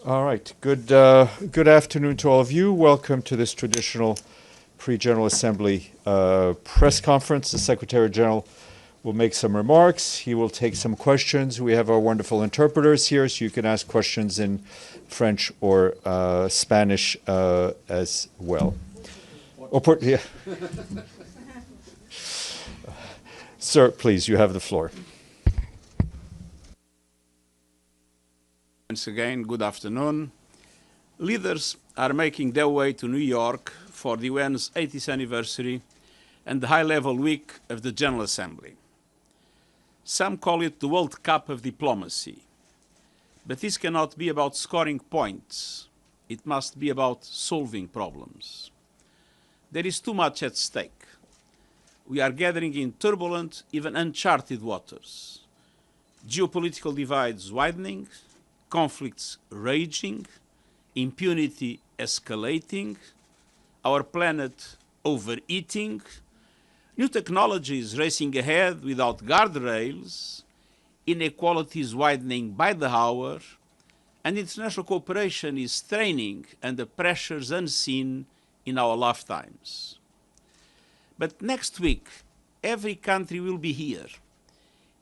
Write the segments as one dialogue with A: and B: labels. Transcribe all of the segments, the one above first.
A: All right. Good afternoon to all of you. Welcome to this traditional pre-General Assembly press conference. The Secretary General will make some remarks. He will take some questions. We have our wonderful interpreters here, so you can ask questions in French or Spanish as well. Yeah. Sir, please, you have the floor.
B: Once again, good afternoon. Leaders are making their way to New York for the UN's 80th anniversary and the high-level week of the General Assembly. Some call it the World Cup of diplomacy. But this cannot be about scoring points. It must be about solving problems. There is too much at stake. We are gathering in turbulent, even uncharted waters. Geopolitical divides widening, conflicts raging, impunity escalating, our planet overeating, new technologies racing ahead without guardrails, inequalities widening by the hour, and international cooperation is straining under pressures unseen in our lifetimes. But next week, every country will be here,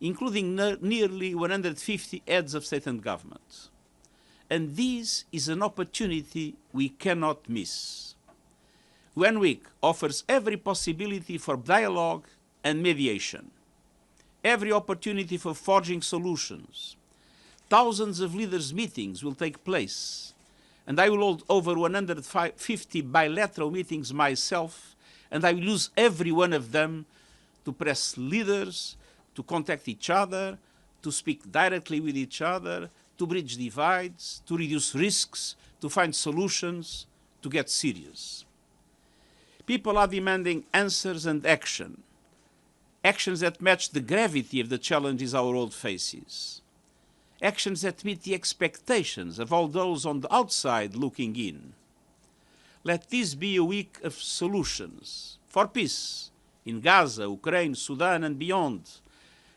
B: including nearly 150 heads of state and government. And this is an opportunity we cannot miss. UN Week offers every possibility for dialogue and mediation, every opportunity for forging solutions. Thousands of leaders' meetings will take place, and I will hold over 150 bilateral meetings myself, and I will use every one of them to press leaders to contact each other, to speak directly with each other, to bridge divides, to reduce risks, to find solutions, to get serious. People are demanding answers and action, actions that match the gravity of the challenges our world faces, actions that meet the expectations of all those on the outside looking in. Let this be a week of solutions for peace in Gaza, Ukraine, Sudan, and beyond,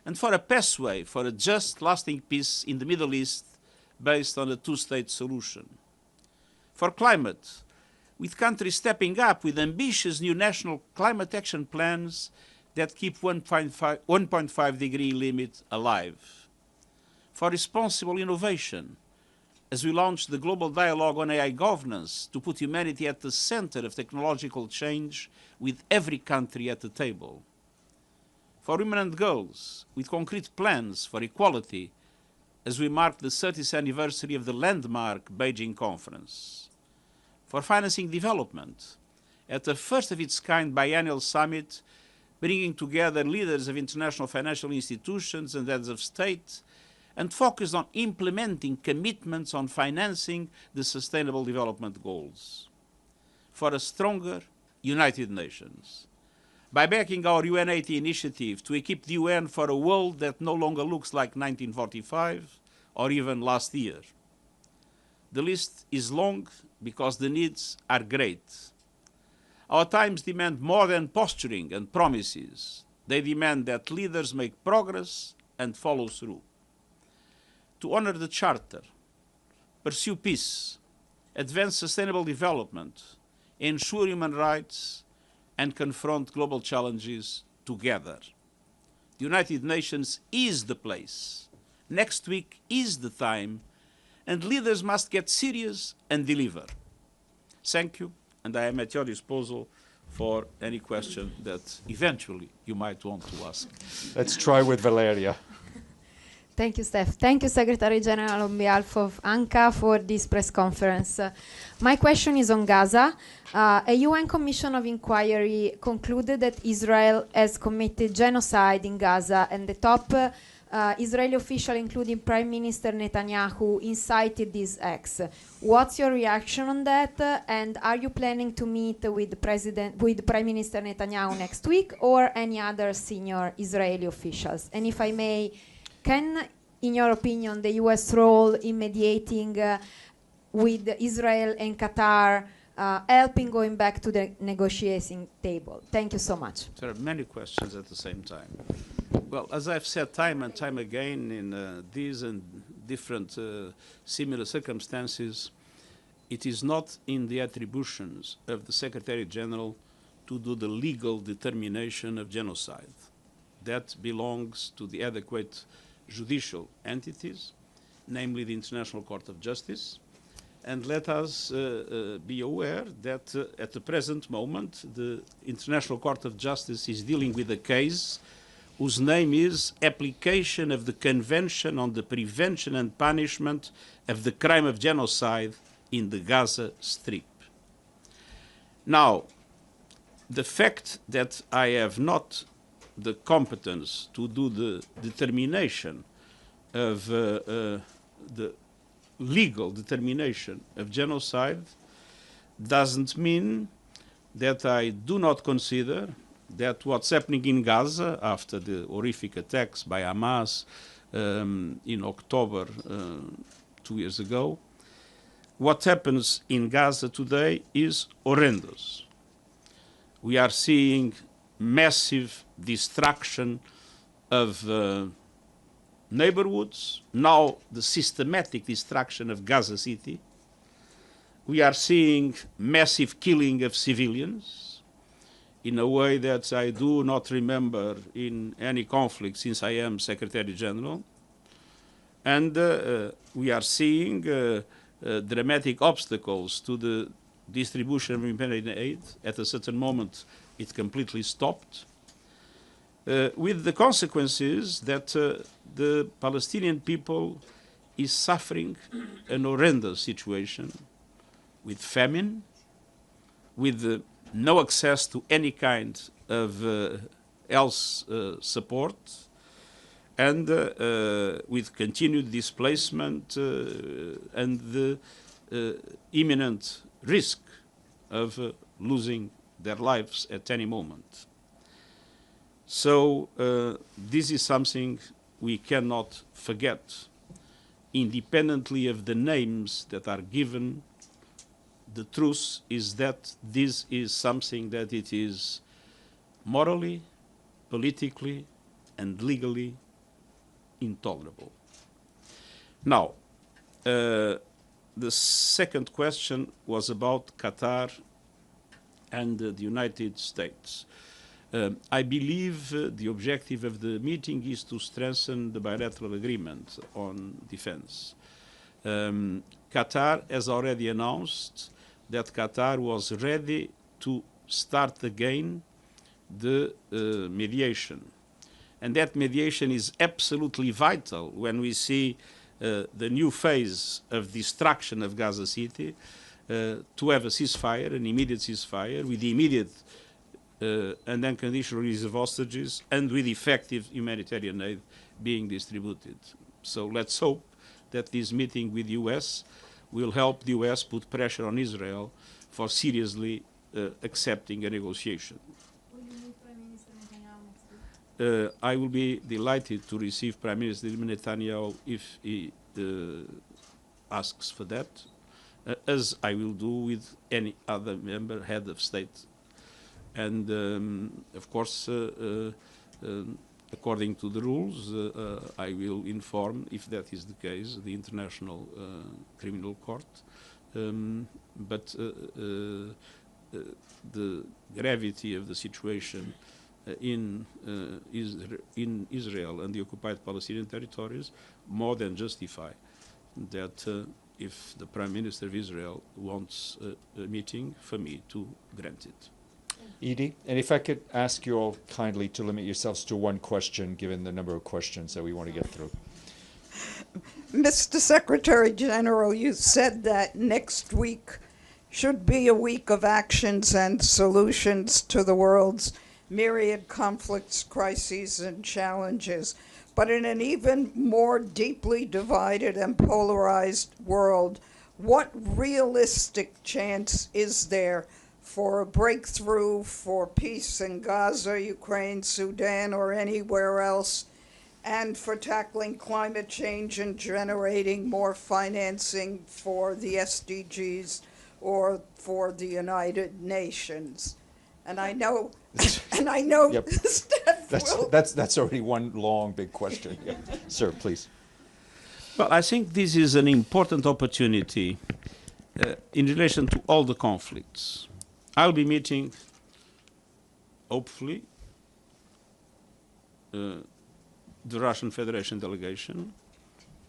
B: and for a pathway for a just, lasting peace in the Middle East based on a two-state solution. For climate, with countries stepping up with ambitious new national climate action plans that keep 1.5 degree limit alive. For responsible innovation, as we launch the global dialogue on AI governance to put humanity at the center of technological change with every country at the table. For women and girls, with concrete plans for equality as we mark the 30th anniversary of the landmark Beijing Conference. For financing development, at the first of its kind biennial summit, bringing together leaders of international financial institutions and heads of state, and focused on implementing commitments on financing the Sustainable Development Goals. For a stronger, United Nations, by backing our UN80 initiative to equip the UN for a world that no longer looks like 1945 or even last year. The list is long because the needs are great. Our times demand more than posturing and promises. They demand that leaders make progress and follow through. To honor the Charter, pursue peace, advance sustainable development, ensure human rights, and confront global challenges together. The United Nations is the place. Next week is the time, and leaders must get serious and deliver. Thank you, and I am at your disposal for any question that eventually you might want to ask.
A: Let's try with Valeria.
C: Thank you, Steph. Thank you, Secretary General, on behalf of UNGA for this press conference. My question is on Gaza. A UN Commission of Inquiry concluded that Israel has committed genocide in Gaza, and the top Israeli official, including Prime Minister Netanyahu, incited these acts. What's your reaction on that? And are you planning to meet with Prime Minister Netanyahu next week or any other senior Israeli officials? And if I may, can, in your opinion, the U.S. role in mediating with Israel and Qatar helping going back to the negotiating table? Thank you so much.
B: There are many questions at the same time. Well, as I've said time and time again in this and different similar circumstances, it is not in the attributions of the Secretary General to do the legal determination of genocide. That belongs to the adequate judicial entities, namely the International Court of Justice. And let us be aware that at the present moment, the International Court of Justice is dealing with a case whose name is Application of the Convention on the Prevention and Punishment of the Crime of Genocide in the Gaza Strip. Now, the fact that I have not the competence to do the determination of the legal determination of genocide doesn't mean that I do not consider that what's happening in Gaza after the horrific attacks by Hamas in October 2 years ago, what happens in Gaza today is horrendous. We are seeing massive destruction of neighborhoods, now the systematic destruction of Gaza City. We are seeing massive killing of civilians in a way that I do not remember in any conflict since I am Secretary General. And we are seeing dramatic obstacles to the distribution of humanitarian aid. At a certain moment, it completely stopped, with the consequences that the Palestinian people is suffering an horrendous situation with famine, with no access to any kind of health support, and with continued displacement and the imminent risk of losing their lives at any moment. So this is something we cannot forget. Independently of the names that are given, the truth is that this is something that it is morally, politically, and legally intolerable. Now, the second question was about Qatar and the United States. I believe the objective of the meeting is to strengthen the bilateral agreement on defense. Qatar has already announced that Qatar was ready to start again the mediation. And that mediation is absolutely vital when we see the new phase of destruction of Gaza City, to have a ceasefire, an immediate ceasefire, with the immediate and unconditional release of hostages, and with effective humanitarian aid being distributed. So let's hope that this meeting with the US will help the US put pressure on Israel for seriously accepting a negotiation.
C: Will you meet Prime Minister Netanyahu next week?
B: I will be delighted to receive Prime Minister Netanyahu if he asks for that, as I will do with any other member, head of state. And of course, according to the rules, I will inform, if that is the case, the International Criminal Court. But the gravity of the situation in Israel and the occupied Palestinian territories more than justify that if the Prime Minister of Israel wants a meeting, for me to grant it.
A: Edie, and if I could ask you all kindly to limit yourselves to one question, given the number of questions that we want to get through.
D: Mr. Secretary General, you said that next week should be a week of actions and solutions to the world's myriad conflicts, crises, and challenges. But in an even more deeply divided and polarized world, what realistic chance is there for a breakthrough for peace in Gaza, Ukraine, Sudan, or anywhere else, and for tackling climate change and generating more financing for the SDGs or for the United Nations? And I know,
A: Yep.
D: Steph will.
A: That's already one long, big question. Yeah. Sir, please.
B: Well, I think this is an important opportunity in relation to all the conflicts. I'll be meeting, hopefully, the Russian Federation delegation,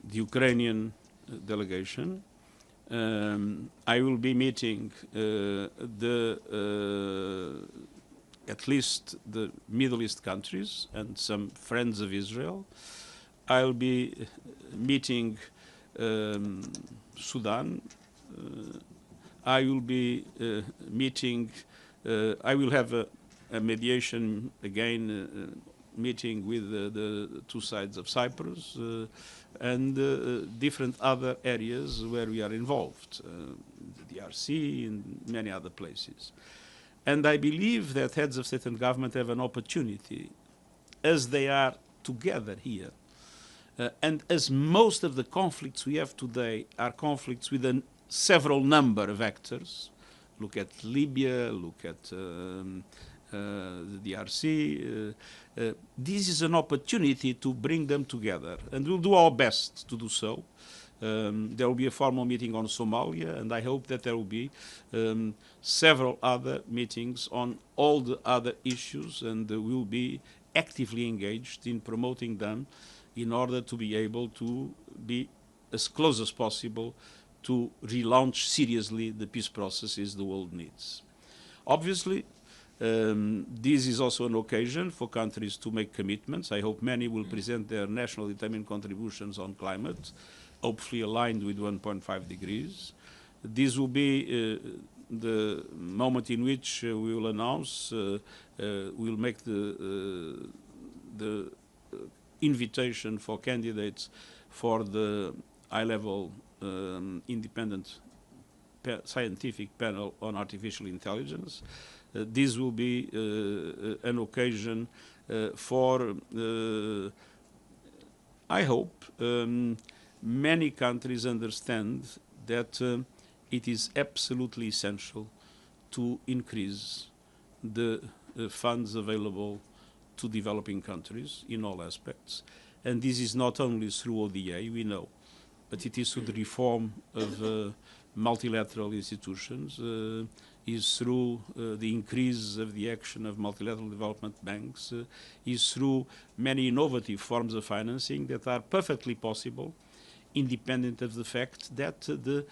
B: the Ukrainian delegation. I will be meeting at least the Middle East countries and some friends of Israel. I'll be meeting Sudan. I will be meeting, I will have a mediation again, meeting with the two sides of Cyprus and different other areas where we are involved, the DRC and many other places. And I believe that heads of state and government have an opportunity, as they are together here, and as most of the conflicts we have today are conflicts with a several number of actors. Look at Libya, look at the DRC. This is an opportunity to bring them together, and we'll do our best to do so. There will be a formal meeting on Somalia, and I hope that there will be several other meetings on all the other issues, and we'll be actively engaged in promoting them in order to be able to be as close as possible to relaunch seriously the peace processes the world needs. Obviously, this is also an occasion for countries to make commitments. I hope many will present their national determined contributions on climate, hopefully aligned with 1.5 degrees. This will be the moment in which we will announce, we'll make the invitation for candidates for the high-level independent scientific panel on artificial intelligence. This will be an occasion for, I hope, many countries understand that it is absolutely essential to increase the funds available to developing countries in all aspects. And this is not only through ODA, we know, but it is through the reform of multilateral institutions, is through the increase of the action of multilateral development banks, is through many innovative forms of financing that are perfectly possible, independent of the fact that the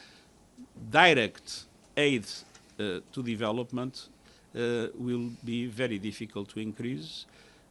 B: direct aid to development will be very difficult to increase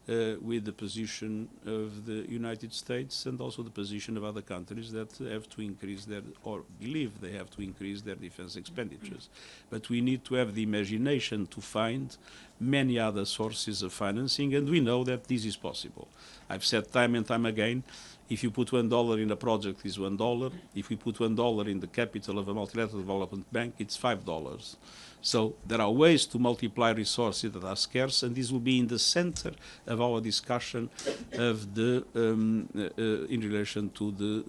B: with the position of the United States and also the position of other countries that have to increase their, or believe they have to increase their defense expenditures. But we need to have the imagination to find many other sources of financing, and we know that this is possible. I've said time and time again, if you put $1 in a project, it's $1. If we put $1 in the capital of a multilateral development bank, it's $5. So there are ways to multiply resources that are scarce, and this will be in the center of our discussion of the in relation to the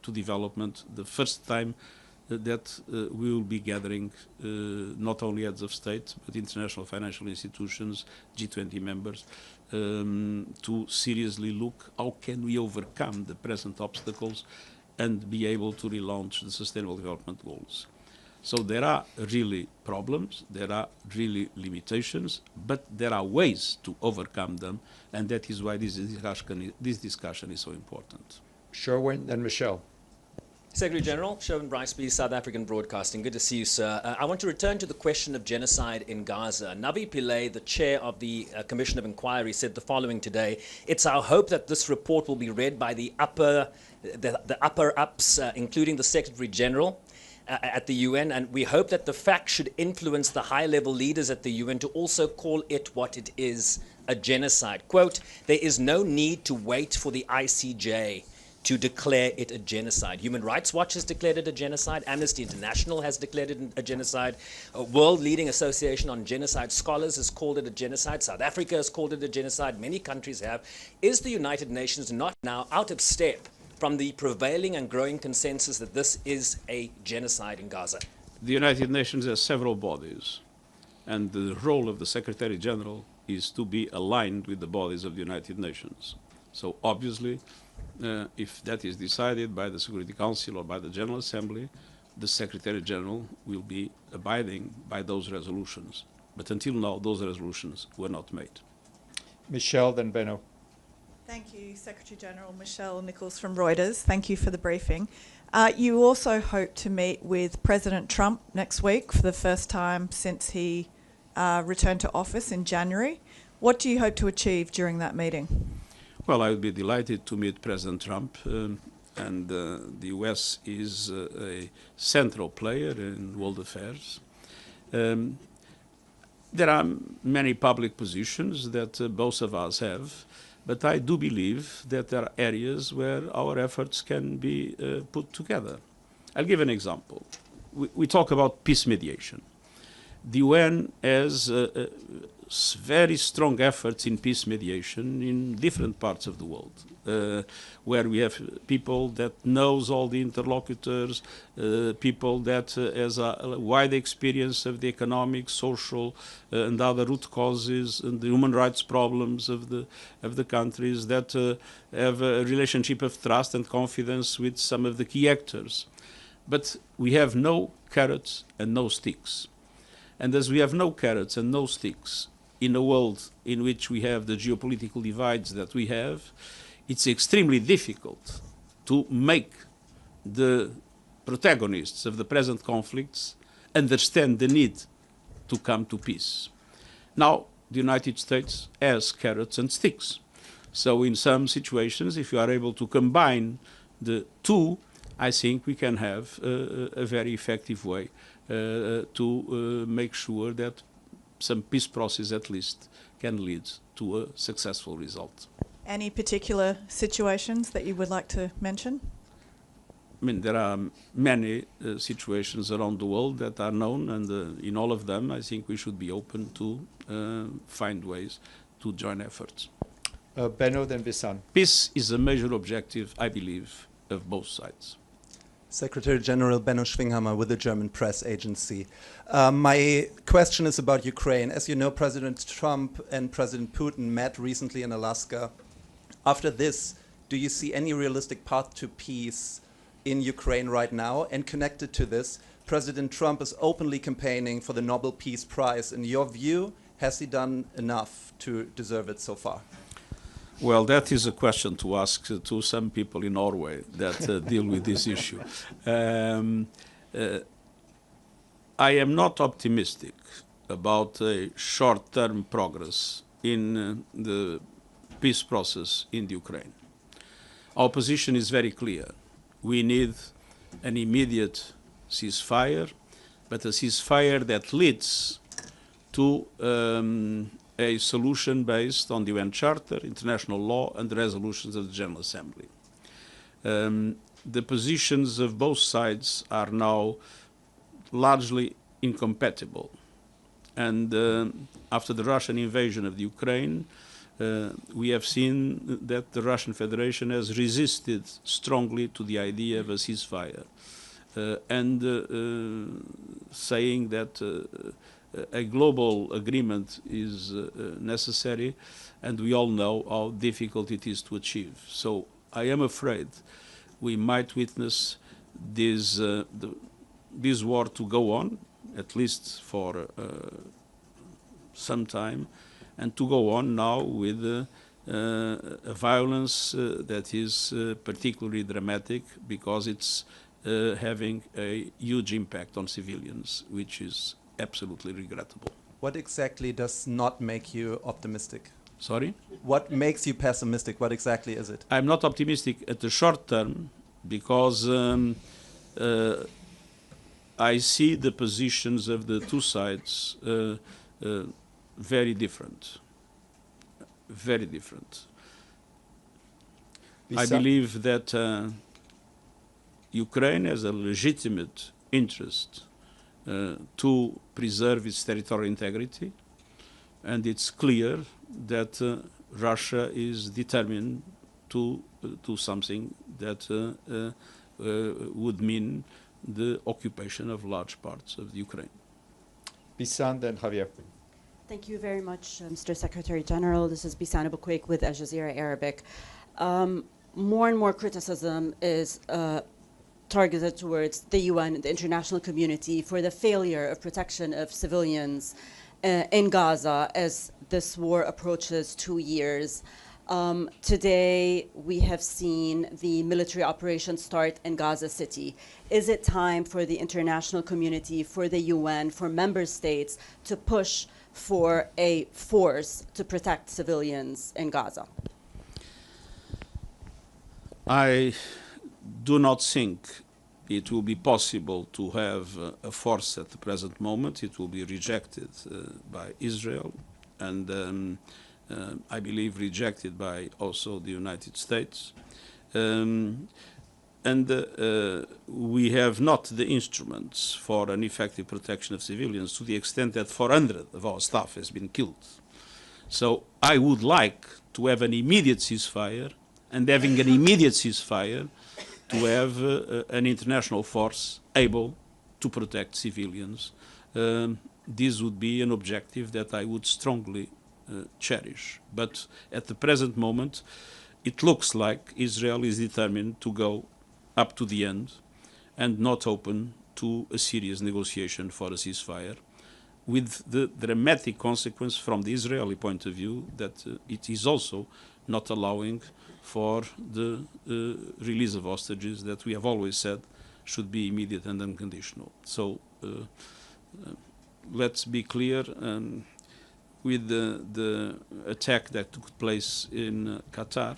B: to development. The first time that we will be gathering not only heads of state but international financial institutions, G20 members, to seriously look how can we overcome the present obstacles and be able to relaunch the Sustainable Development Goals. So there are really problems, there are really limitations, but there are ways to overcome them, and that is why this discussion is so important.
A: Sherwin, then Michelle.
E: Secretary General, Sherwin Briceby, South African Broadcasting. Good to see you, sir. I want to return to the question of genocide in Gaza. Navi Pillay, the chair of the Commission of Inquiry, said the following today: "It's our hope that this report will be read by the upper-ups, including the Secretary General at the UN, and we hope that the fact should influence the high-level leaders at the UN to also call it what it is, a genocide." Quote, "There is no need to wait for the ICJ to declare it a genocide. Human Rights Watch has declared it a genocide. Amnesty International has declared it a genocide. A world-leading association on genocide scholars has called it a genocide. South Africa has called it a genocide. Many countries have. Is the United Nations not now out of step from the prevailing and growing consensus that this is a genocide in Gaza?"
B: The United Nations has several bodies, and the role of the Secretary General is to be aligned with the bodies of the United Nations. So obviously, if that is decided by the Security Council or by the General Assembly, the Secretary General will be abiding by those resolutions. But until now, those resolutions were not made.
A: Michelle, then Benno.
F: Thank you, Secretary General. Michelle Nichols from Reuters. Thank you for the briefing. You also hope to meet with President Trump next week for the first time since he returned to office in January. What do you hope to achieve during that meeting?
B: Well, I would be delighted to meet President Trump, and the U.S. is a central player in world affairs. There are many public positions that both of us have, but I do believe that there are areas where our efforts can be put together. I'll give an example. We talk about peace mediation. The UN has very strong efforts in peace mediation in different parts of the world, where we have people that knows all the interlocutors, people that has a wide experience of the economic, social, and other root causes and the human rights problems of the countries, that have a relationship of trust and confidence with some of the key actors. But we have no carrots and no sticks. And as we have no carrots and no sticks in a world in which we have the geopolitical divides that we have, it's extremely difficult to make the protagonists of the present conflicts understand the need to come to peace. Now, the United States has carrots and sticks. So in some situations, if you are able to combine the two, I think we can have a very effective way to make sure that some peace process at least can lead to a successful result.
F: Any particular situations that you would like to mention?
B: I mean, there are many situations around the world that are known, and in all of them, I think we should be open to find ways to join efforts.
A: Benno, then Visan.
B: Peace is a major objective, I believe, of both sides.
G: Secretary General Benno Schwinghammer with the German press agency. My question is about Ukraine. As you know, President Trump and President Putin met recently in Alaska. After this, do you see any realistic path to peace in Ukraine right now? And connected to this, President Trump is openly campaigning for the Nobel Peace Prize. In your view, has he done enough to deserve it so far?
B: Well, that is a question to ask to some people in Norway that deal with this issue. I am not optimistic about a short-term progress in the peace process in the Ukraine. Our position is very clear. We need an immediate ceasefire, but a ceasefire that leads to a solution based on the UN Charter, international law, and the resolutions of the General Assembly. The positions of both sides are now largely incompatible. And after the Russian invasion of the Ukraine, we have seen that the Russian Federation has resisted strongly to the idea of a ceasefire, and saying that a global agreement is necessary, and we all know how difficult it is to achieve. So I am afraid we might witness this war to go on, at least for some time, and to go on now with a violence that is particularly dramatic because it's having a huge impact on civilians, which is absolutely regrettable.
G: What exactly does not make you optimistic?
B: Sorry?
G: What makes you pessimistic? What exactly is it?
B: I'm not optimistic at the short term because I see the positions of the two sides very different. Very different. I believe that Ukraine has a legitimate interest to preserve its territorial integrity, and it's clear that Russia is determined to do something that would mean the occupation of large parts of the Ukraine.
A: Bisan, then Javier.
H: Thank you very much, Mr. Secretary General. This is Bisan Abuquaik with Al Jazeera Arabic. more and more criticism is targeted towards the UN and the international community for the failure of protection of civilians in Gaza as this war approaches 2 years. Today, we have seen the military operation start in Gaza City. Is it time for the international community, for the UN, for member states to push for a force to protect civilians in Gaza?
B: I do not think it will be possible to have a force at the present moment. It will be rejected by Israel and I believe rejected by also the United States. We have not the instruments for an effective protection of civilians to the extent that 400 of our staff has been killed. So I would like to have an immediate ceasefire, and having an immediate ceasefire to have an international force able to protect civilians. This would be an objective that I would strongly cherish. But at the present moment, it looks like Israel is determined to go up to the end and not open to a serious negotiation for a ceasefire, with the dramatic consequence from the Israeli point of view that it is also not allowing for the release of hostages that we have always said should be immediate and unconditional. So let's be clear, with the attack that took place in Qatar,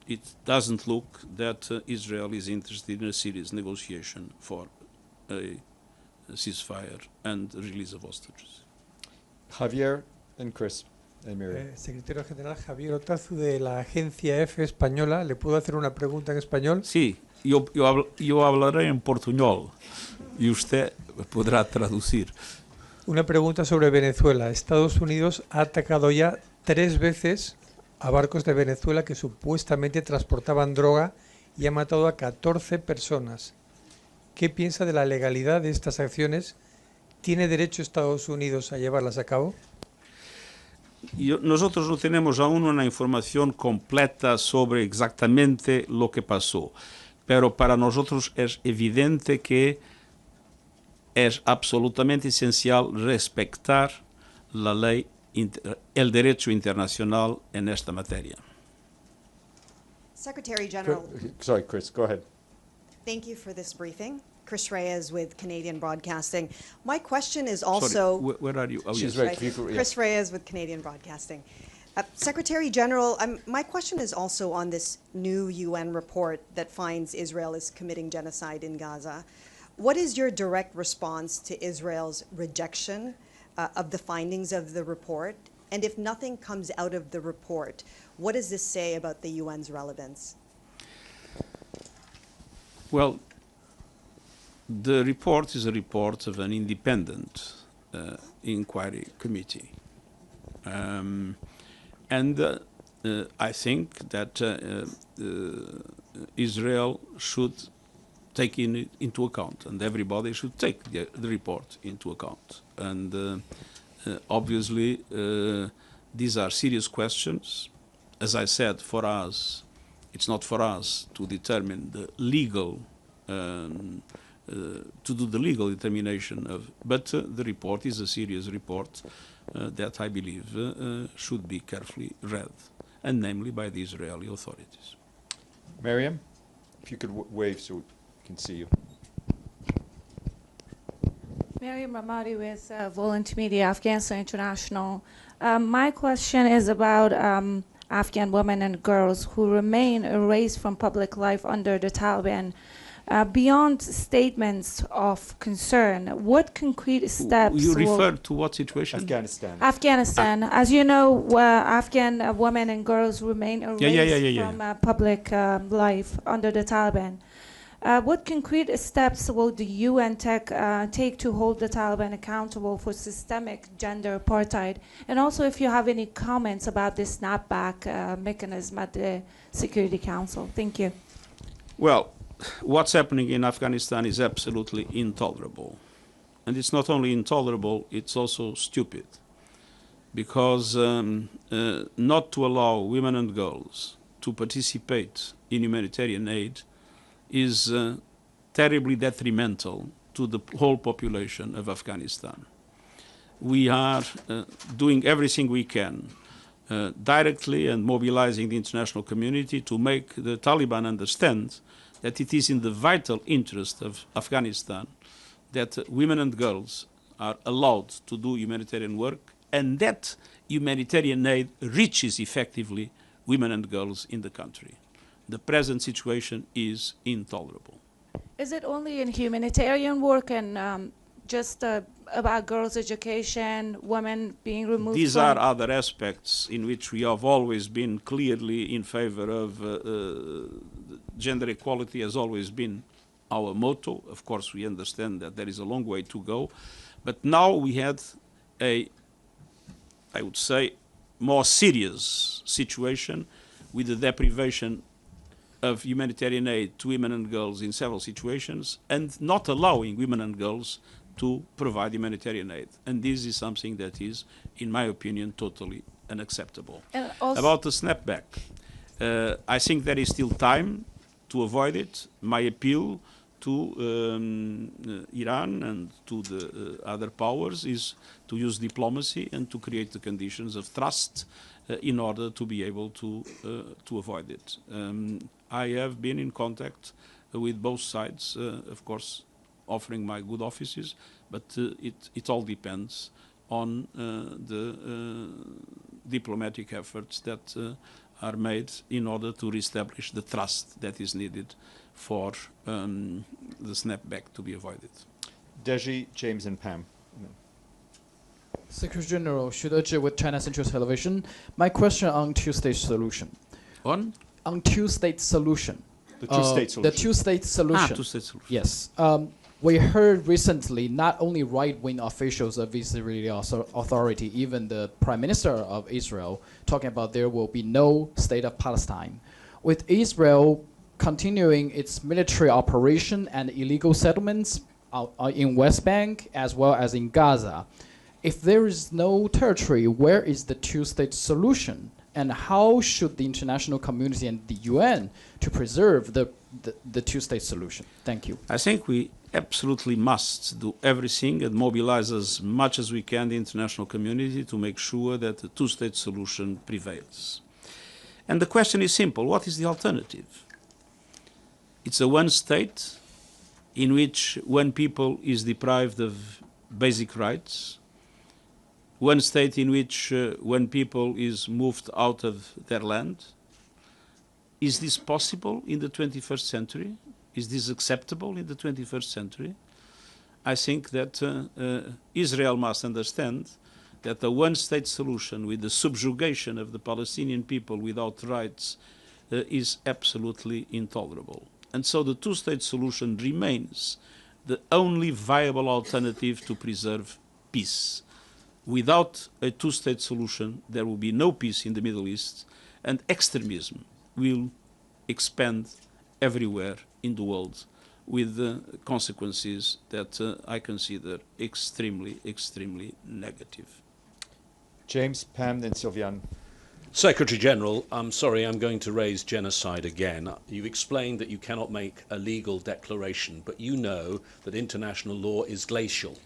B: it doesn't look that Israel is interested in a serious negotiation for a ceasefire and release of hostages.
A: Javier and Chris and Miriam.
I: Secretario General Javier Otazu de la Agencia F española. ¿Le puedo hacer una pregunta en español?
B: Sí, yo hablaré en portuñol y usted podrá traducir.
I: Una pregunta sobre Venezuela. Estados Unidos ha atacado ya 3 veces a barcos de Venezuela que supuestamente transportaban droga y ha matado a 14 personas. ¿Qué piensa de la legalidad de estas acciones? ¿Tiene derecho Estados Unidos a llevarlas a cabo?
B: Nosotros no tenemos aún una información completa sobre exactamente lo que pasó, pero para nosotros es evidente que es absolutamente esencial respetar la ley, el derecho internacional en esta materia.
J: Secretary General.
A: Sorry, Chris, go ahead.
J: Thank you for this briefing. Chris Reyes with Canadian Broadcasting. My question is also...
B: Sorry, where are you? Oh,
A: She's
B: yes.
A: right.
J: Right. Chris Reyes with Canadian Broadcasting. Secretary General, my question is also on this new UN report that finds Israel is committing genocide in Gaza. What is your direct response to Israel's rejection of the findings of the report? And if nothing comes out of the report, what does this say about the UN's relevance?
B: Well, the report is a report of an independent inquiry committee. I think that Israel should take into account, and everybody should take the report into account. And obviously, these are serious questions. As I said, for us, it's not for us to determine the legal, to do the legal determination of, but the report is a serious report that I believe should be carefully read, and namely by the Israeli authorities.
A: Miriam, if you could wave so we can see you.
K: Miriam Ramadi with Volunteer Media, Afghanistan International. My question is about Afghan women and girls who remain erased from public life under the Taliban. Beyond statements of concern, what concrete steps
B: You refer to what situation?
A: Afghanistan.
K: Afghanistan. As you know, Afghan women and girls remain erased from public life under the Taliban. What concrete steps will the UN take to hold the Taliban accountable for systemic gender apartheid? And also, if you have any comments about this snapback mechanism at the Security Council. Thank you.
B: Well, what's happening in Afghanistan is absolutely intolerable. And it's not only intolerable, it's also stupid. Because not to allow women and girls to participate in humanitarian aid is terribly detrimental to the whole population of Afghanistan. We are doing everything we can directly and mobilizing the international community to make the Taliban understand that it is in the vital interest of Afghanistan that women and girls are allowed to do humanitarian work, and that humanitarian aid reaches effectively women and girls in the country. The present situation is intolerable.
K: Is it only in humanitarian work and just about girls' education, women being removed?
B: These are other aspects in which we have always been clearly in favor of gender equality, has always been our motto. Of course, we understand that there is a long way to go, but now we had a, I would say, more serious situation with the deprivation of humanitarian aid to women and girls in several situations, and not allowing women and girls to provide humanitarian aid. And this is something that is, in my opinion, totally unacceptable. About the snapback, I think there is still time to avoid it. My appeal to Iran and to the other powers is to use diplomacy and to create the conditions of trust in order to be able to avoid it. I have been in contact with both sides, of course, offering my good offices, but it all depends on the diplomatic efforts that are made in order to reestablish the trust that is needed for the snapback to be avoided.
A: Deji, James, and Pam.
L: Secretary General, Shudeji with China Central Television. My question on two-state solution.
B: On
L: two-state solution.
A: The two-state solution.
L: The two-state solution.
B: Two-state solution.
L: Yes. We heard recently not only right-wing officials of Israeli Authority, even the Prime Minister of Israel, talking about there will be no state of Palestine. With Israel continuing its military operation and illegal settlements in West Bank as well as in Gaza, if there is no territory, where is the two-state solution? And how should the international community and the UN to preserve the two-state solution? Thank you.
B: I think we absolutely must do everything and mobilize as much as we can the international community to make sure that the two-state solution prevails. And the question is simple: what is the alternative? It's a one state in which one people is deprived of basic rights, one state in which one people is moved out of their land. Is this possible in the 21st century? Is this acceptable in the 21st century? I think that Israel must understand that the one-state solution with the subjugation of the Palestinian people without rights is absolutely intolerable. And so the two-state solution remains the only viable alternative to preserve peace. Without a two-state solution, there will be no peace in the Middle East, and extremism will expand everywhere in the world with consequences that I consider extremely, extremely negative.
A: James, Pam, then Sylviane.
M: Secretary General, I'm sorry, I'm going to raise genocide again. You explained that you cannot make a legal declaration, but you know that international law is glacial.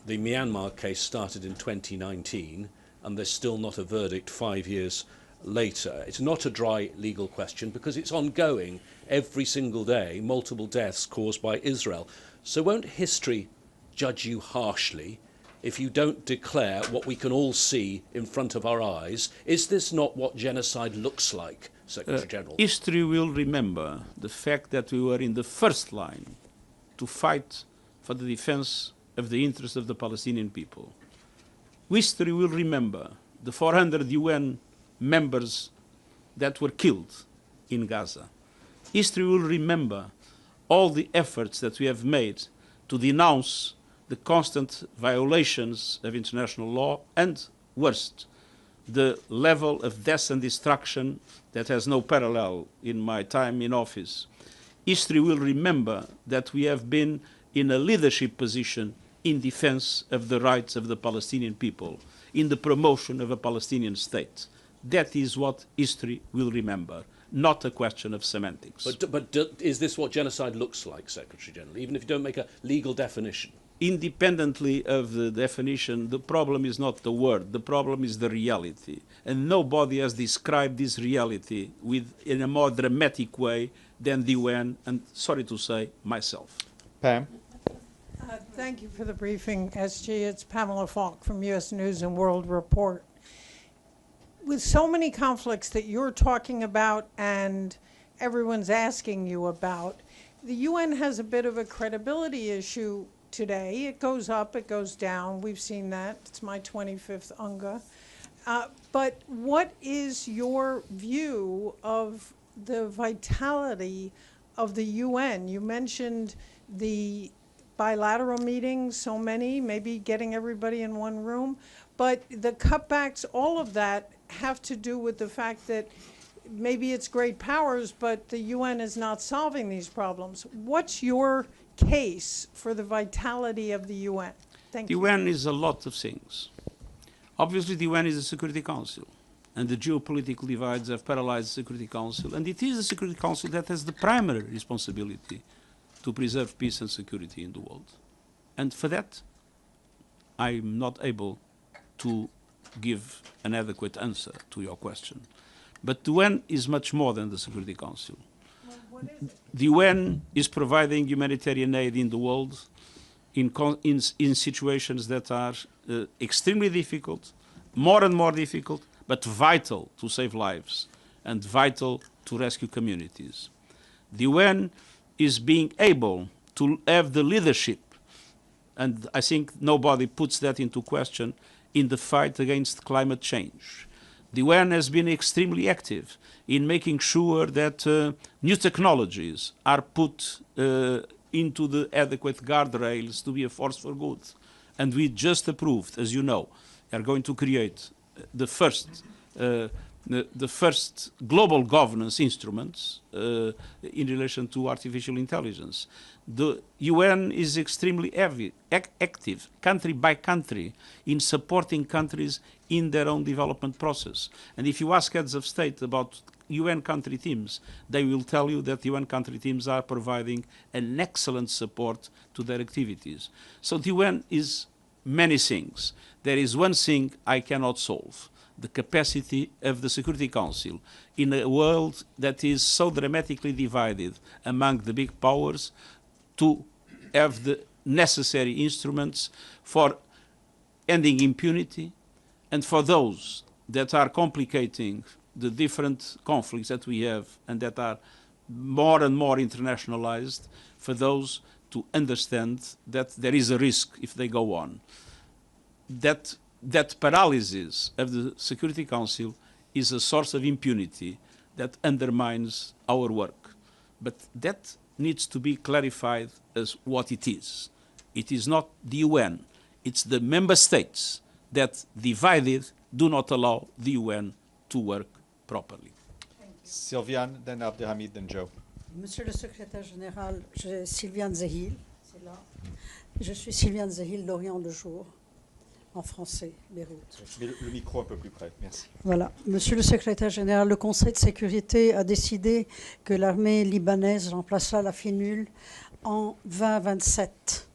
M: The Myanmar case started in 2019, and there's still not a verdict 5 years later. It's not a dry legal question because it's ongoing every single day, multiple deaths caused by Israel. So won't history judge you harshly if you don't declare what we can all see in front of our eyes? Is this not what genocide looks like, Secretary General?
B: History will remember the fact that we were in the first line to fight for the defense of the interests of the Palestinian people. History will remember the 400 UN members that were killed in Gaza. History will remember all the efforts that we have made to denounce the constant violations of international law and, worst, the level of death and destruction that has no parallel in my time in office. History will remember that we have been in a leadership position in defense of the rights of the Palestinian people, in the promotion of a Palestinian state. That is what history will remember, not a question of semantics.
M: But is this what genocide looks like, Secretary General, even if you don't make a legal definition?
B: Independently of the definition, the problem is not the word, the problem is the reality. And nobody has described this reality in a more dramatic way than the UN, and sorry to say, myself.
A: Pam?
N: Thank you for the briefing, SG. It's Pamela Falk from U.S. News and World Report. With so many conflicts that you're talking about and everyone's asking you about, the UN has a bit of a credibility issue today. It goes up, it goes down. We've seen that. It's my 25th UNGA. But what is your view of the vitality of the UN? You mentioned the bilateral meetings, so many, maybe getting everybody in one room. But the cutbacks, all of that have to do with the fact that maybe it's great powers, but the UN is not solving these problems. What's your case for the vitality of the UN? Thank you.
B: The UN is a lot of things. Obviously, the UN is the Security Council, and the geopolitical divides have paralyzed the Security Council, and it is the Security Council that has the primary responsibility to preserve peace and security in the world. And for that, I'm not able to give an adequate answer to your question. But the UN is much more than the Security Council. The UN is providing humanitarian aid in the world in situations that are extremely difficult, more and more difficult, but vital to save lives and vital to rescue communities. The UN is being able to have the leadership, and I think nobody puts that into question, in the fight against climate change. The UN has been extremely active in making sure that new technologies are put into the adequate guardrails to be a force for good. And we just approved, as you know, are going to create the first global governance instruments in relation to artificial intelligence. The UN is extremely active, country by country, in supporting countries in their own development process. And if you ask heads of state about UN country teams, they will tell you that UN country teams are providing an excellent support to their activities. So the UN is many things. There is one thing I cannot solve: the capacity of the Security Council in a world that is so dramatically divided among the big powers to have the necessary instruments for ending impunity and for those that are complicating the different conflicts that we have and that are more and more internationalized, for those to understand that there is a risk if they go on. That paralysis of the Security Council is a source of impunity that undermines our work. But that needs to be clarified as what it is. It is not the UN, it's the member states that, divided, do not allow the UN to work properly.
A: Sylviane, then Abdelhamid, then Joe.
O: Monsieur le Secrétaire Général, je suis Sylviane Zehil, c'est là. Je suis Sylviane Zehil d'Orient le Jour, en français, Beyrouth.
A: Le micro un peu plus près, merci.
O: Voilà. Monsieur le Secrétaire Général, le Conseil de sécurité a décidé que l'armée libanaise remplacera la FINUL en 2027.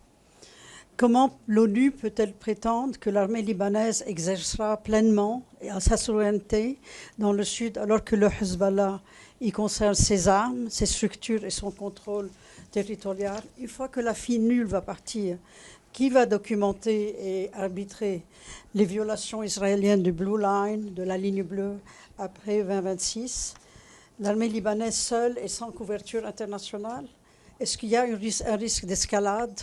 O: Comment l'ONU peut-elle prétendre que l'armée libanaise exercera pleinement sa souveraineté dans le sud alors que le Hezbollah y conserve ses armes, ses structures et son contrôle territorial? Une fois que la FINUL va partir, qui va documenter et arbitrer les violations israéliennes du Blue Line, de la ligne bleue, après 2026? L'armée libanaise seule et sans couverture internationale? Est-ce qu'il y a un risque d'escalade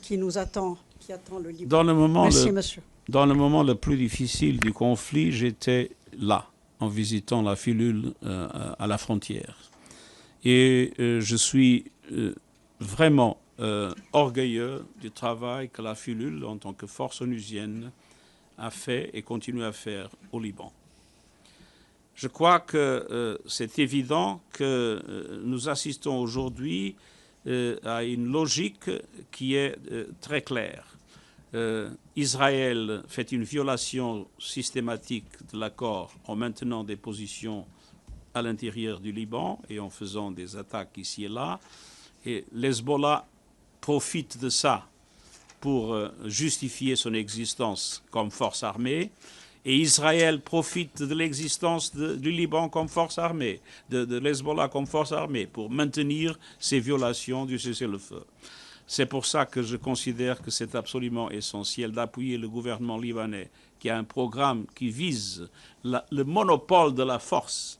O: qui nous attend, qui attend le Liban? Merci, monsieur.
B: Dans le moment le plus difficile du conflit, j'étais là, en visitant la FINUL à la frontière. Et je suis vraiment orgueilleux du travail que la FINUL, en tant que force onusienne, a fait et continue à faire au Liban. Je crois que c'est évident que nous assistons aujourd'hui à une logique qui est très claire. Israël fait une violation systématique de l'accord en maintenant des positions à l'intérieur du Liban et en faisant des attaques ici et là. Et l'Hezbollah profite de ça pour justifier son existence comme force armée. Et Israël profite de l'existence du Liban comme force armée, de l'Hezbollah comme force armée, pour maintenir ces violations du cessez-le-feu. C'est pour ça que je considère que c'est absolument essentiel d'appuyer le gouvernement libanais, qui a un programme qui vise le monopole de la force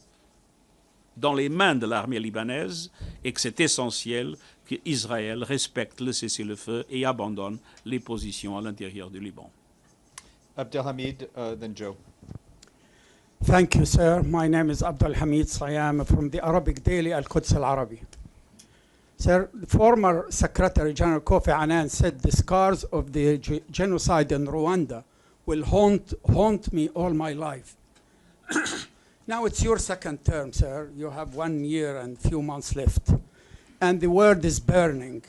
B: dans les mains de l'armée libanaise, et que c'est essentiel qu'Israël respecte le cessez-le-feu et abandonne les positions à l'intérieur du Liban.
A: Abdelhamid, then Joe.
P: Thank you, sir. My name is Abdelhamid Sayam from the Arabic daily Al-Quds Al-Arabi. Sir, the former Secretary General Kofi Annan said the scars of the genocide in Rwanda will haunt me all my life. Now it's your second term, sir. You have 1 year and few months left. And the world is burning.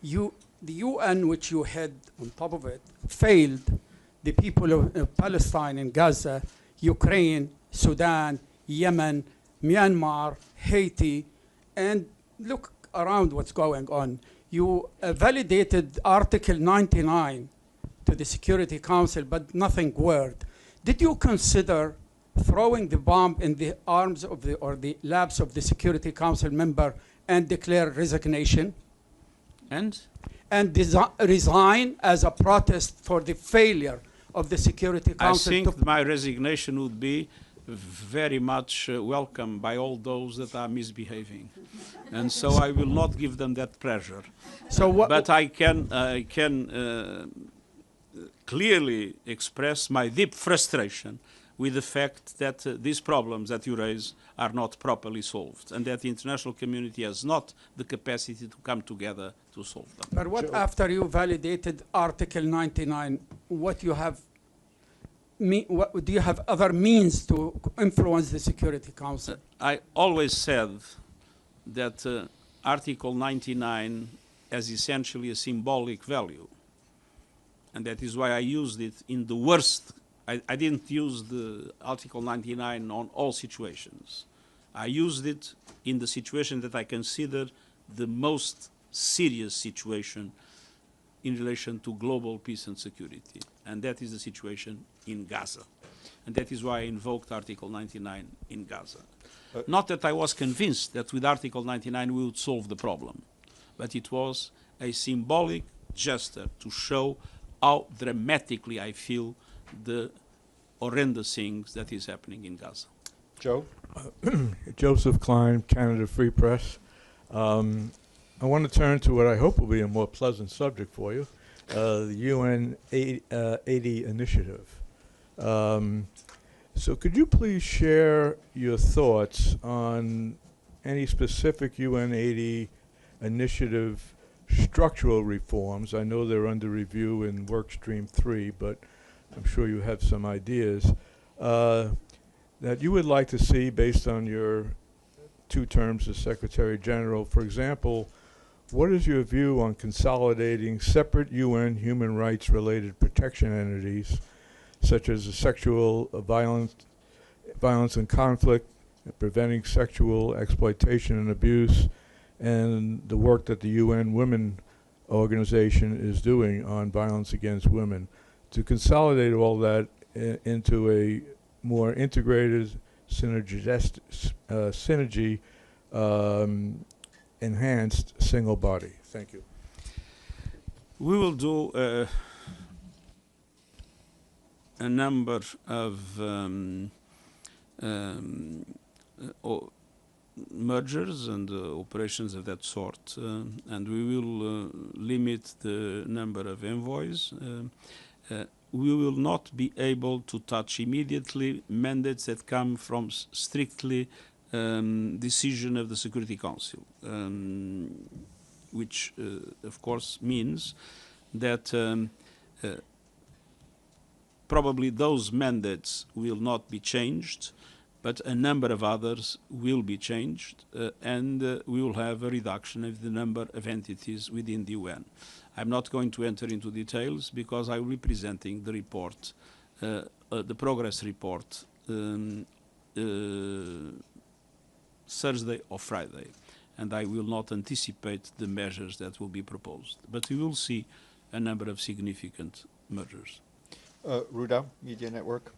P: The UN, which you had on top of it, failed the people of Palestine and Gaza, Ukraine, Sudan, Yemen, Myanmar, Haiti, and look around what's going on. You validated Article 99 to the Security Council, but nothing worked. Did you consider throwing the bomb in the arms of the laps of the Security Council member and declare resignation? And resign as a protest for the failure of the Security Council?
B: I think my resignation would be very much welcome by all those that are misbehaving, and so I will not give them that pressure. But I can clearly express my deep frustration with the fact that these problems that you raise are not properly solved, and that the international community has not the capacity to come together to solve them.
P: But what after you validated Article 99, what you have? What, do you have other means to influence the Security Council?
B: I always said that Article 99 has essentially a symbolic value, and that is why I used it in the worst. I didn't use the Article 99 on all situations. I used it in the situation that I consider the most serious situation in relation to global peace and security, and that is the situation in Gaza. And that is why I invoked Article 99 in Gaza. Not that I was convinced that with Article 99 we would solve the problem, but it was a symbolic gesture to show how dramatically I feel the horrendous things that is happening in Gaza.
A: Joe?
Q: Joseph Klein, Canada Free Press. I want to turn to what I hope will be a more pleasant subject for you, the UN 80 initiative. So could you please share your thoughts on any specific UN 80 initiative structural reforms? I know they're under review in Work Stream 3, but I'm sure you have some ideas that you would like to see based on your 2 terms as Secretary General. For example, what is your view on consolidating separate UN human rights related protection entities such as the sexual violence and conflict, preventing sexual exploitation and abuse, and the work that the UN Women Organization is doing on violence against women, to consolidate all that into a more integrated synergy enhanced single body? Thank you.
B: We will do a number of mergers and operations of that sort, and we will limit the number of envoys. We will not be able to touch immediately mandates that come from strictly decision of the Security Council, which of course means that probably those mandates will not be changed, but a number of others will be changed, and we will have a reduction of the number of entities within the UN. I'm not going to enter into details because I will be presenting the report, the progress report, Thursday or Friday, and I will not anticipate the measures that will be proposed. But we will see a number of significant measures.
A: Ruda, Media Network.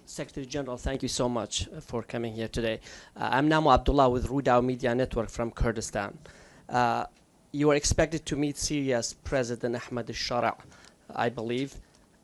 R: Secretary General, thank you so much for coming here today. I'm Namo Abdullah with Rudao Media Network from Kurdistan. You are expected to meet Syria's President Ahmad al-Shara, I believe.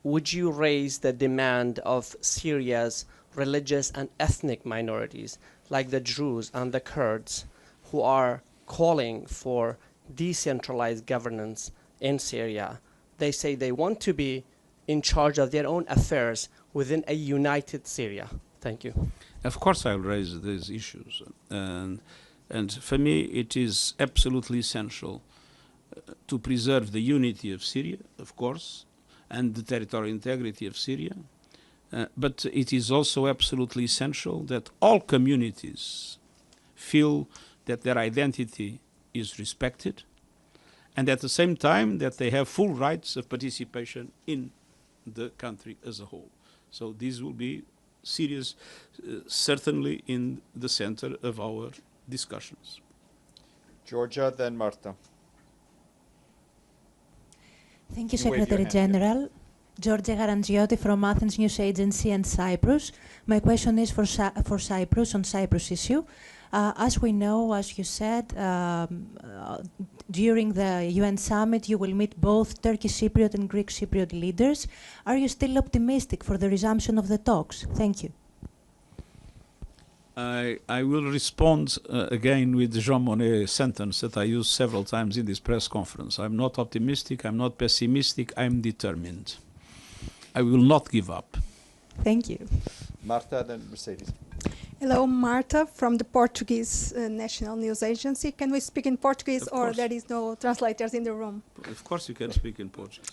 R: Would you raise the demand of Syria's religious and ethnic minorities, like the Druze and the Kurds, who are calling for decentralized governance in Syria? They say they want to be in charge of their own affairs within a united Syria. Thank you.
B: Of course I'll raise these issues. And for me it is absolutely essential to preserve the unity of Syria, of course, and the territorial integrity of Syria. But it is also absolutely essential that all communities feel that their identity is respected, and at the same time that they have full rights of participation in the country as a whole. So these will be serious, certainly in the center of our discussions.
A: Georgia, then Marta.
S: Thank you, Secretary General. Georgia Garangiotti from Athens News Agency and Cyprus. My question is for Cyprus, on Cyprus issue. As we know, as you said, during the UN summit, you will meet both Turkish Cypriot and Greek Cypriot leaders. Are you still optimistic for the resumption of the talks? Thank you.
B: I will respond again with the Jean Monnet sentence that I used several times in this press conference. I'm not optimistic, I'm not pessimistic, I'm determined. I will not give up.
S: Thank you.
A: Marta, then Mercedes.
T: Hello, Marta from the Portuguese National News Agency. Can we speak in Portuguese or there is no translators in the room?
B: Of course you can speak in Portuguese.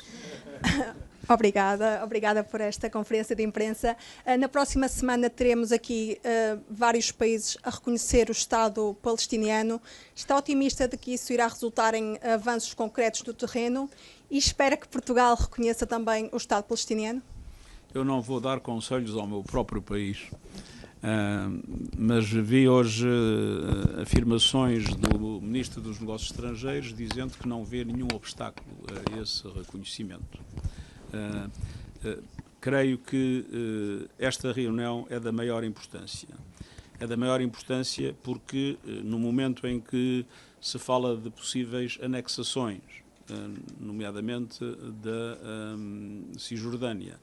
T: Obrigada por esta conferência de imprensa. Na próxima semana teremos aqui vários países a reconhecer o Estado palestiniano. Está otimista de que isso irá resultar em avanços concretos do terreno e espera que Portugal reconheça também o Estado palestiniano?
B: Eu não vou dar conselhos ao meu próprio país, mas vi hoje afirmações do Ministro dos Negócios Estrangeiros dizendo que não vê nenhum obstáculo a esse reconhecimento. Creio que esta reunião é da maior importância. É da maior importância porque no momento em que se fala de possíveis anexações, nomeadamente da Cisjordânia,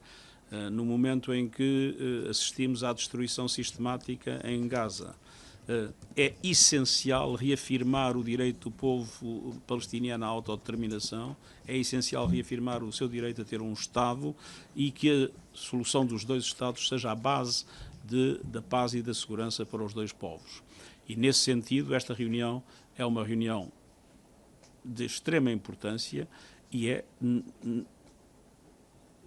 B: no momento em que assistimos à destruição sistemática em Gaza, é essencial reafirmar o direito do povo palestiniano à autodeterminação, é essencial reafirmar o seu direito a ter um Estado e que a solução dos dois Estados seja a base da paz e da segurança para os dois povos. E nesse sentido, esta reunião é uma reunião de extrema importância e é,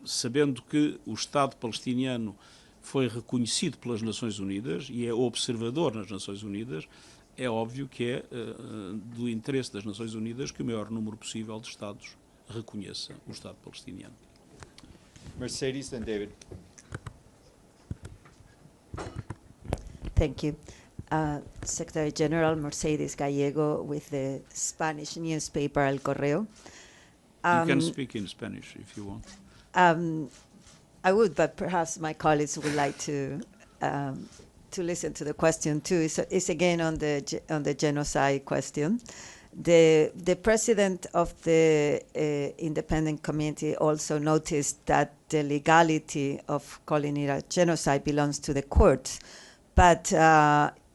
B: sabendo que o Estado palestiniano foi reconhecido pelas Nações Unidas e é observador nas Nações Unidas, é óbvio que é do interesse das Nações Unidas que o maior número possível de Estados reconheça o Estado palestiniano.
A: Mercedes and David.
U: Thank you. Secretary General Mercedes Gallego with the Spanish newspaper El Correo.
B: You can speak in Spanish if you want.
U: I would, but perhaps my colleagues would like to listen to the question too. It's again on the genocide question. The president of the independent committee also noticed that the legality of calling it a genocide belongs to the courts, but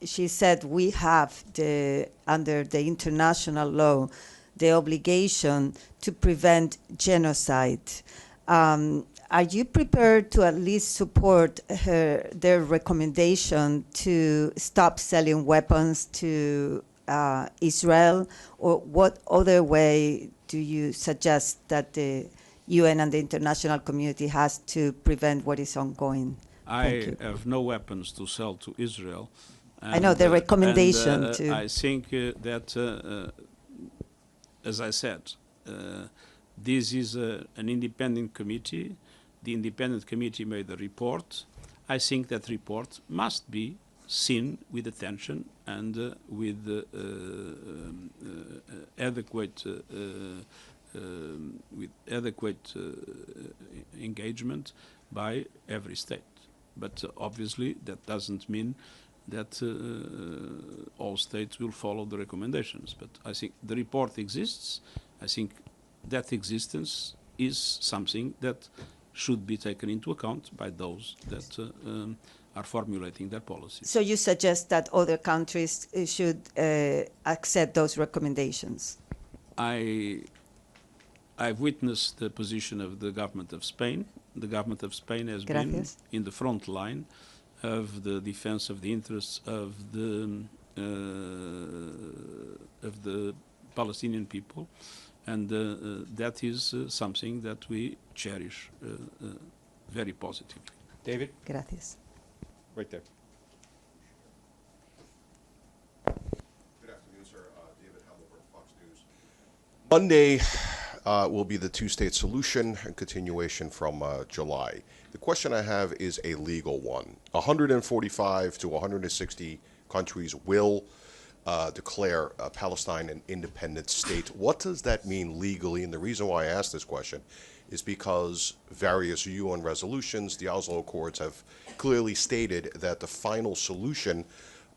U: she said we have under the international law the obligation to prevent genocide. Are you prepared to at least support their recommendation to stop selling weapons to Israel, or what other way do you suggest that the UN and the international community has to prevent what is ongoing?
B: I have no weapons to sell to Israel.
U: I know the recommendation
B: I think that, as I said, this is an independent committee. The independent committee made a report. I think that report must be seen with attention and with adequate engagement by every state. But obviously that doesn't mean that all states will follow the recommendations. But I think the report exists. I think that existence is something that should be taken into account by those that are formulating their policies.
U: So you suggest that other countries should accept those recommendations?
B: I've witnessed the position of the government of Spain. The government of Spain has been in the front line of the defense of the interests of the Palestinian people, and that is something that we cherish very positively.
A: David?
U: Gracias.
A: Right there.
C: Good afternoon, sir. David Hamilton, Fox News. Monday will be the two-state solution and continuation from July. The question I have is a legal one. 145 to 160 countries will declare Palestine an independent state. What does that mean legally? And the reason why I ask this question is because various UN resolutions, the Oslo Accords, have clearly stated that the final solution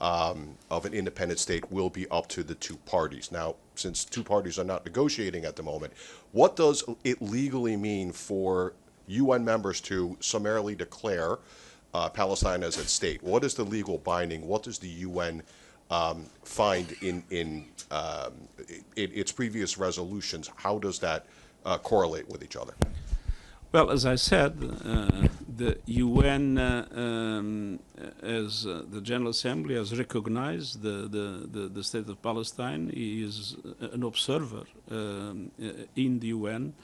C: of an independent state will be up to the two parties. Now, since two parties are not negotiating at the moment, what does it legally mean for UN members to summarily declare Palestine as a state? What is the legal binding? What does the UN find in its previous resolutions? How does that correlate with each other?
B: Well, as I said, the UN, as the General Assembly, has recognized the state of Palestine. He is an observer in the UN,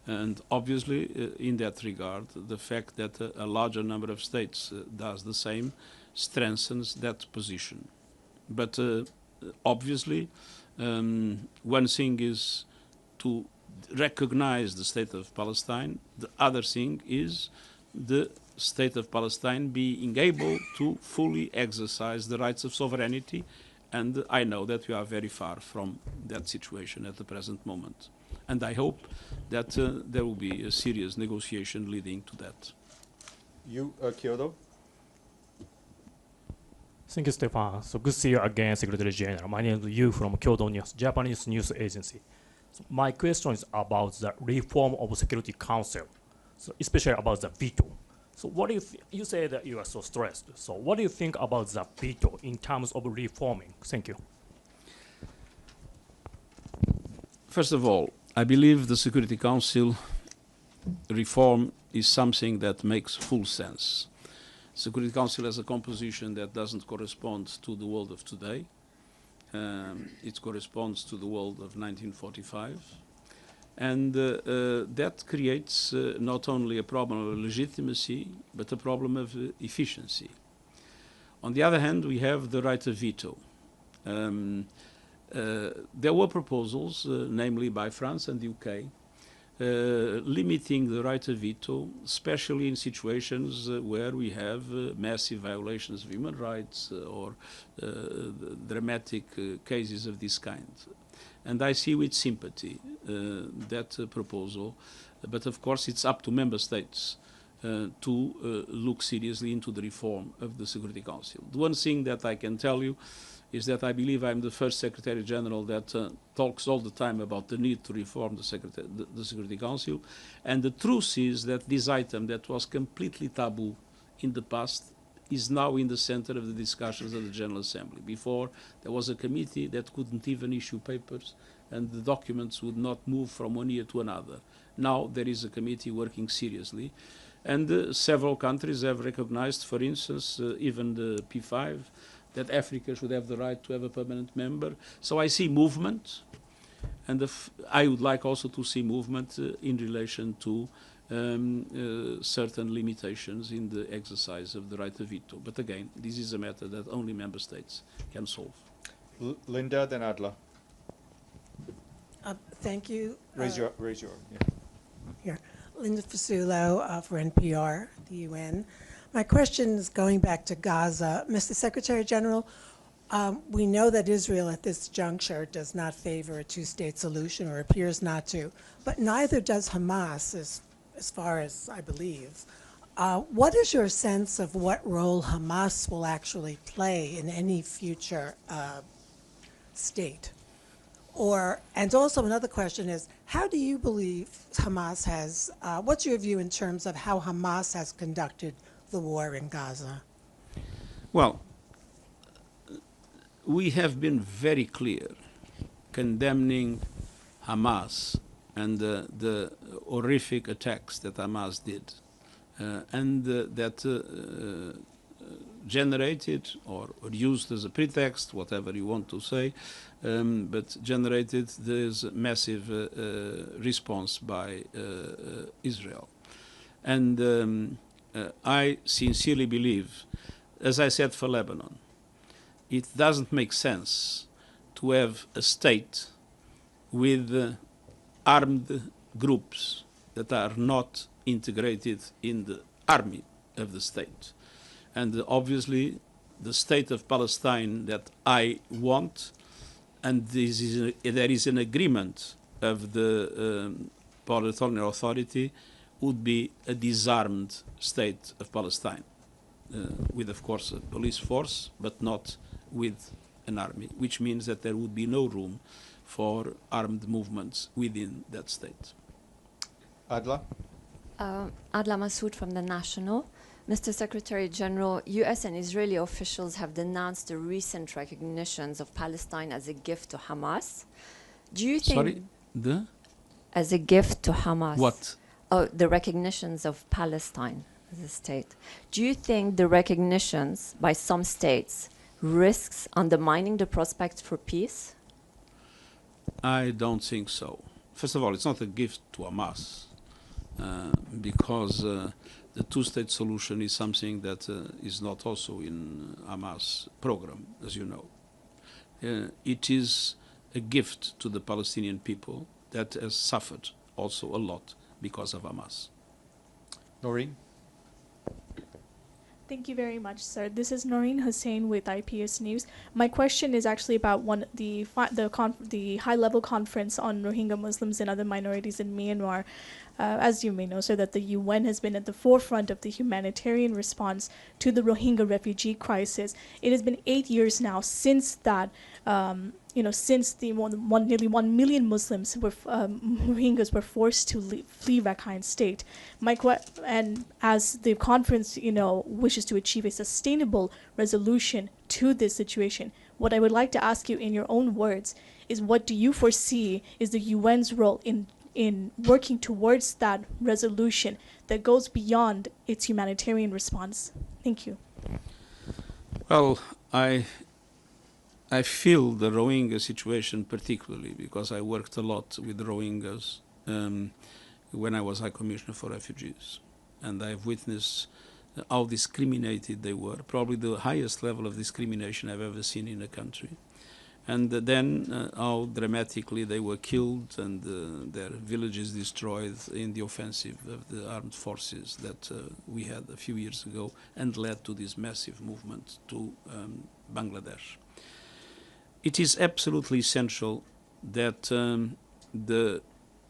B: and obviously, in that regard, the fact that a larger number of states does the same strengthens that position. But obviously, one thing is to recognize the state of Palestine. The other thing is the state of Palestine being able to fully exercise the rights of sovereignty, and I know that we are very far from that situation at the present moment. And I hope that there will be a serious negotiation leading to that.
A: You, Kyoto?
V: Thank you, Stefan. So good to see you again, Secretary General. My name is Yu from Kyoto News, Japanese news agency. So my question is about the reform of Security Council, so especially about the veto. So what do you you say that you are so stressed. So what do you think about the veto in terms of reforming? Thank you.
B: First of all, I believe the Security Council reform is something that makes full sense. Security Council has a composition that doesn't correspond to the world of today. It corresponds to the world of 1945. And that creates not only a problem of legitimacy, but a problem of efficiency. On the other hand, we have the right of veto. There were proposals, namely by France and the UK, limiting the right of veto, especially in situations where we have massive violations of human rights or dramatic cases of this kind. And I see with sympathy that proposal, but of course it's up to member states to look seriously into the reform of the Security Council. The one thing that I can tell you is that I believe I'm the first Secretary General that talks all the time about the need to reform the Security Council. And the truth is that this item that was completely taboo in the past is now in the center of the discussions of the General Assembly. Before, there was a committee that couldn't even issue papers, and the documents would not move from one year to another. Now there is a committee working seriously. And several countries have recognized, for instance, even the P5, that Africa should have the right to have a permanent member. So I see movement, and I would like also to see movement in relation to certain limitations in the exercise of the right of veto. But again, this is a matter that only member states can solve.
A: Linda, then Adla.
W: Thank you.
A: Raise your.
W: Here. Linda Fasulo for NPR, the UN.
N: My question is going back to Gaza. Mr. Secretary General, we know that Israel at this juncture does not favor a two-state solution, or appears not to, but neither does Hamas, as far as I believe. What is your sense of what role Hamas will actually play in any future state? And also another question is, how do you believe Hamas has, what's your view in terms of how Hamas has conducted the war in Gaza?
B: Well, we have been very clear condemning Hamas and the horrific attacks that Hamas did, and that generated or used as a pretext, whatever you want to say, but generated this massive response by Israel. And I sincerely believe, as I said for Lebanon, it doesn't make sense to have a state with armed groups that are not integrated in the army of the state. And obviously, the state of Palestine that I want, and there is an agreement of the Palestinian Authority, would be a disarmed state of Palestine, with, of course, a police force, but not with an army, which means that there would be no room for armed movements within that state.
A: Adla?
D: Adla Masood from The National. Mr. Secretary General, U.S. and Israeli officials have denounced the recent recognitions of Palestine as a gift to Hamas. Do you think...
B: Sorry?
D: As a gift to Hamas.
B: What?
D: Oh, the recognitions of Palestine as a state. Do you think the recognitions by some states risks undermining the prospects for peace?
B: I don't think so. First of all, it's not a gift to Hamas, because the two-state solution is something that is not also in Hamas program, as you know. It is a gift to the Palestinian people that has suffered also a lot because of Hamas.
A: Noreen?
E: Thank you very much, sir. This is Noreen Hussain with IPS News. My question is actually about the high-level conference on Rohingya Muslims and other minorities in Myanmar. As you may know, sir, that the UN has been at the forefront of the humanitarian response to the Rohingya refugee crisis. It has been 8 years now since that, since the nearly 1 million Muslims Rohingyas were forced to flee Rakhine State. And as the conference, wishes to achieve a sustainable resolution to this situation, what I would like to ask you in your own words is, what do you foresee is the UN's role in working towards that resolution that goes beyond its humanitarian response? Thank you.
B: Well, I feel the Rohingya situation particularly because I worked a lot with the Rohingyas when I was High Commissioner for Refugees. And I've witnessed how discriminated they were, probably the highest level of discrimination I've ever seen in a country. And then how dramatically they were killed and their villages destroyed in the offensive of the armed forces that we had a few years ago and led to this massive movement to Bangladesh. It is absolutely essential that the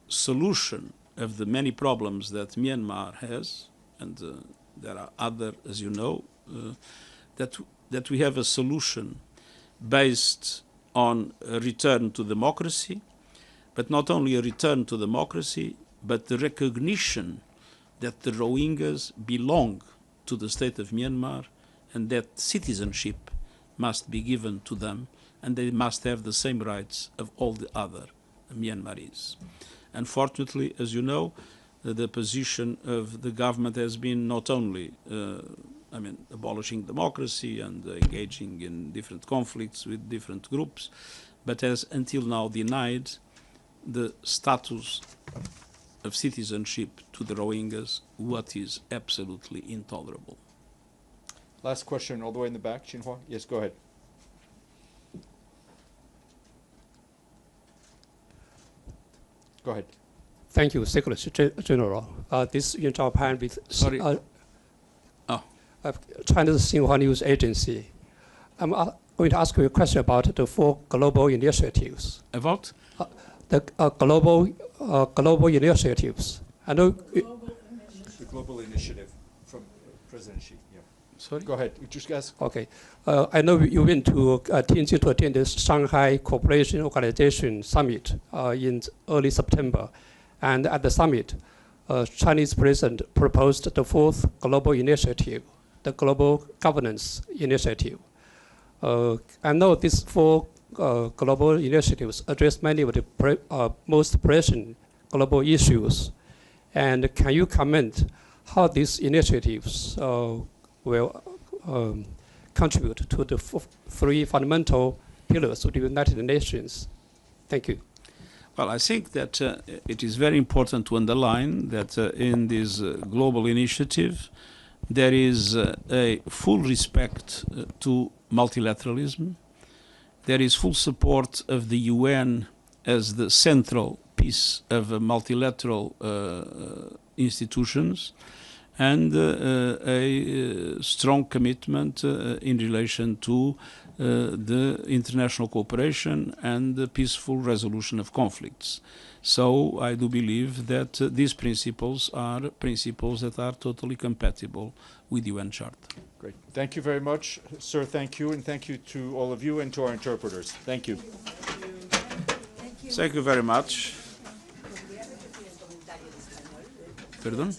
B: solution of the many problems that Myanmar has, and there are other, as you know, that we have a solution based on a return to democracy, but not only a return to democracy, but the recognition that the Rohingyas belong to the state of Myanmar and that citizenship must be given to them and they must have the same rights of all the other Myanmaris. Unfortunately, as you know, the position of the government has been not only abolishing democracy and engaging in different conflicts with different groups, but has until now denied the status of citizenship to the Rohingyas, what is absolutely intolerable.
A: Last question all the way in the back, Xinhua. Yes, go ahead. Go ahead.
W: Thank you, Secretary General. This is Yun Zhaopan with...
B: Sorry.
F: China's Xinhua News Agency. I'm going to ask you a question about the 4 global initiatives.
B: About?
F: The global initiatives. I know
A: The global initiative from President Xi. Yeah.
B: Sorry?
A: Go ahead. You just ask.
F: Okay. I know you went to Tianjin to attend the Shanghai Cooperation Organization Summit in early September. And at the summit, Chinese president proposed the 4th global initiative, the Global Governance Initiative. I know these 4 global initiatives address many of the most pressing global issues. And can you comment how these initiatives will contribute to the 3 fundamental pillars of the United Nations? Thank you.
B: Well, I think that it is very important to underline that in this global initiative, there is a full respect to multilateralism. There is full support of the UN as the central piece of multilateral institutions, and a strong commitment in relation to the international cooperation and the peaceful resolution of conflicts. So I do believe that these principles are principles that are totally compatible with the UN Charter.
A: Great. Thank you very much, sir. Thank you, and thank you to all of you and to our interpreters. Thank you.
B: Thank you very much. Perdón.